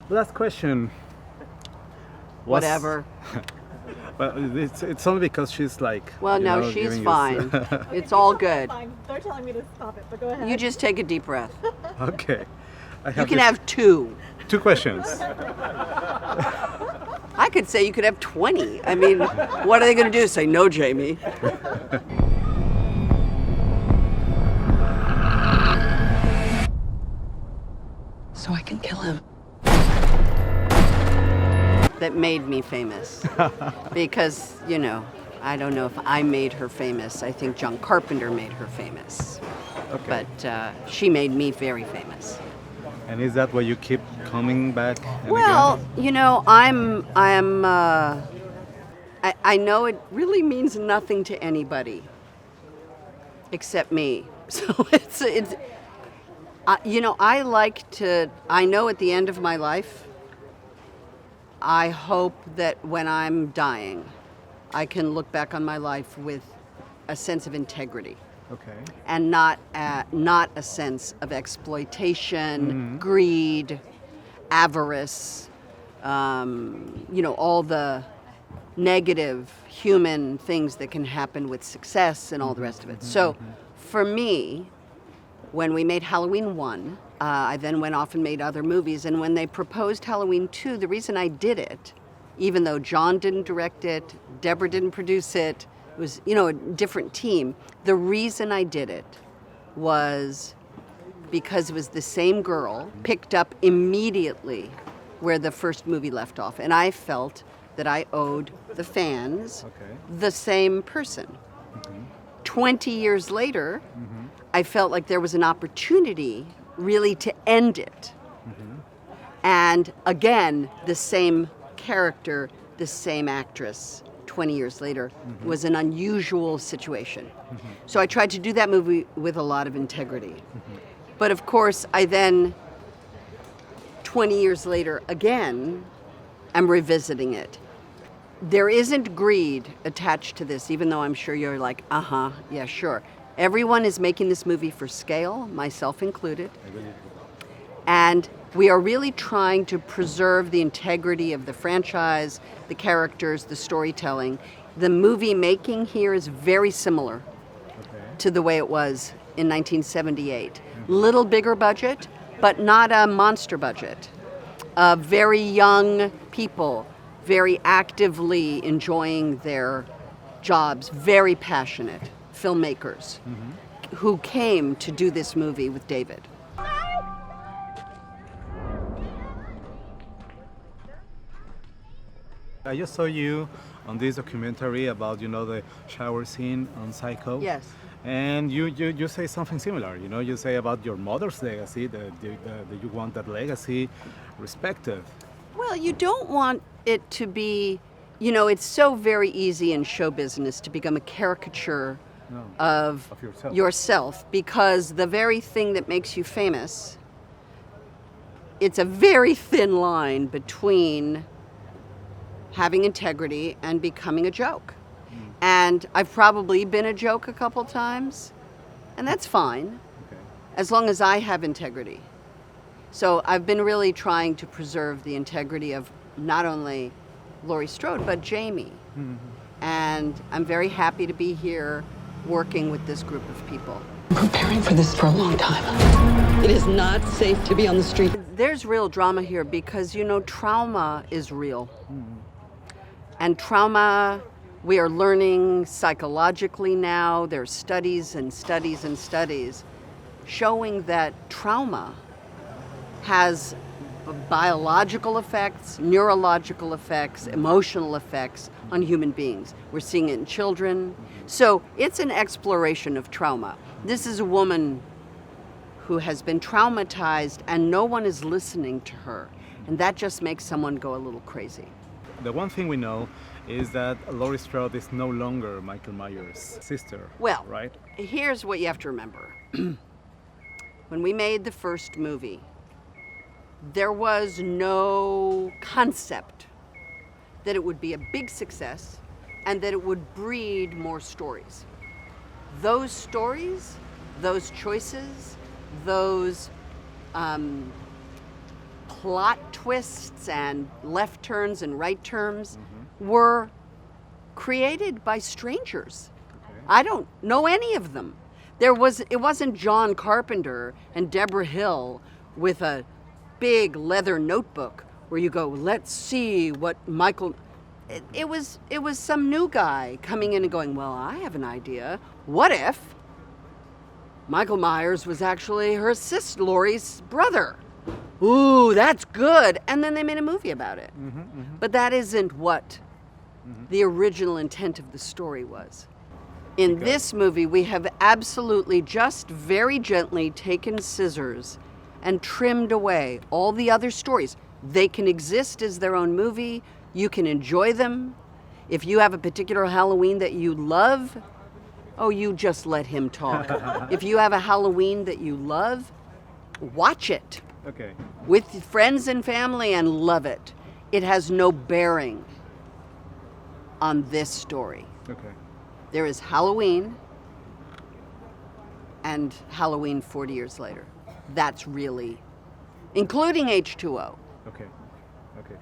Last question. What's- Whatever. Well, it's only because she's like. Well, you no, know, she's giving fine. us- It's all good. Fine. They're telling me to stop it, but go ahead. You just take a deep breath. Okay. I You have can this- have 2. 2 questions. I could say you could have 20. I mean, what are they going to do? Say, no, Jamie. So I can kill him. That made me famous. Because, you know, I don't know if I made her famous. I think John Carpenter made her famous. Okay. But she made me very famous. And is that why you keep coming back? And Well, again? you know, I know it really means nothing to anybody except me. So it's you know, I know at the end of my life, I hope that when I'm dying, I can look back on my life with a sense of integrity. Okay. And not a sense of exploitation, greed, avarice, you know, all the negative human things that can happen with success and all the rest of it. So for me, when we made Halloween 1, I then went off and made other movies. And when they proposed Halloween 2, the reason I did it, even though John didn't direct it, Deborah didn't produce it, it was, you know, a different team. The reason I did it was because it was the same girl picked up immediately where the first movie left off. And I felt that I owed the fans the same person. 20 years later, I felt like there was an opportunity really to end it. And again, the same character, the same actress, 20 years later, was an unusual situation. So I tried to do that movie with a lot of integrity. But of course, I then, 20 years later, again, am revisiting it. There isn't greed attached to this, even though I'm sure you're like, yeah, sure. Everyone is making this movie for scale, myself included. And we are really trying to preserve the integrity of the franchise, the characters, the storytelling. The movie making here is very similar to the way it was in 1978. Little bigger budget, but not a monster budget. Very young people, very actively enjoying their jobs, very passionate filmmakers who came to do this movie with David. I just saw you on this documentary about, you know, the shower scene on Psycho. Yes. And you say something similar, you know, you say about your mother's legacy, that you want that legacy respected. Well, you don't want it to be, you know, it's so very easy in show business to become a caricature of yourself, because the very thing that makes you famous, it's a very thin line between having integrity and becoming a joke. And I've probably been a joke a couple times, and that's fine, as long as I have integrity. So I've been really trying to preserve the integrity of not only Laurie Strode, but Jamie. And I'm very happy to be here working with this group of people. Preparing for this for a long time. It is not safe to be on the street. There's real drama here because, you know, trauma is real. And trauma, we are learning psychologically now. There's studies and studies and studies showing that trauma has biological effects, neurological effects, emotional effects on human beings. We're seeing it in children. So it's an exploration of trauma. This is a woman who has been traumatized and no one is listening to her. And that just makes someone go a little crazy. The one thing we know is that Laurie Strode is no longer Michael Myers' sister, Well, right? Here's what you have to remember. When we made the first movie, there was no concept that it would be a big success and that it would breed more stories. Those stories, those choices, those plot twists and left turns and right turns were created by strangers. Okay. I don't know any of them. It wasn't John Carpenter and Deborah Hill with a big leather notebook where you go, let's see what Michael. It was some new guy coming in and going, well, I have an idea. What if Michael Myers was actually her sister, Laurie's brother? Ooh, that's good. And then they made a movie about it. But that isn't what the original intent of the story was. In this movie, we have absolutely just very gently taken scissors and trimmed away all the other stories. They can exist as their own movie. You can enjoy them. If you have a particular Halloween that you love, oh, you just let him talk. If you have a Halloween that you love, watch it Okay. with friends and family and love it. It has no bearing on this story. Okay. There is Halloween and Halloween 40 years later. That's really, including H2O. Okay. Okay.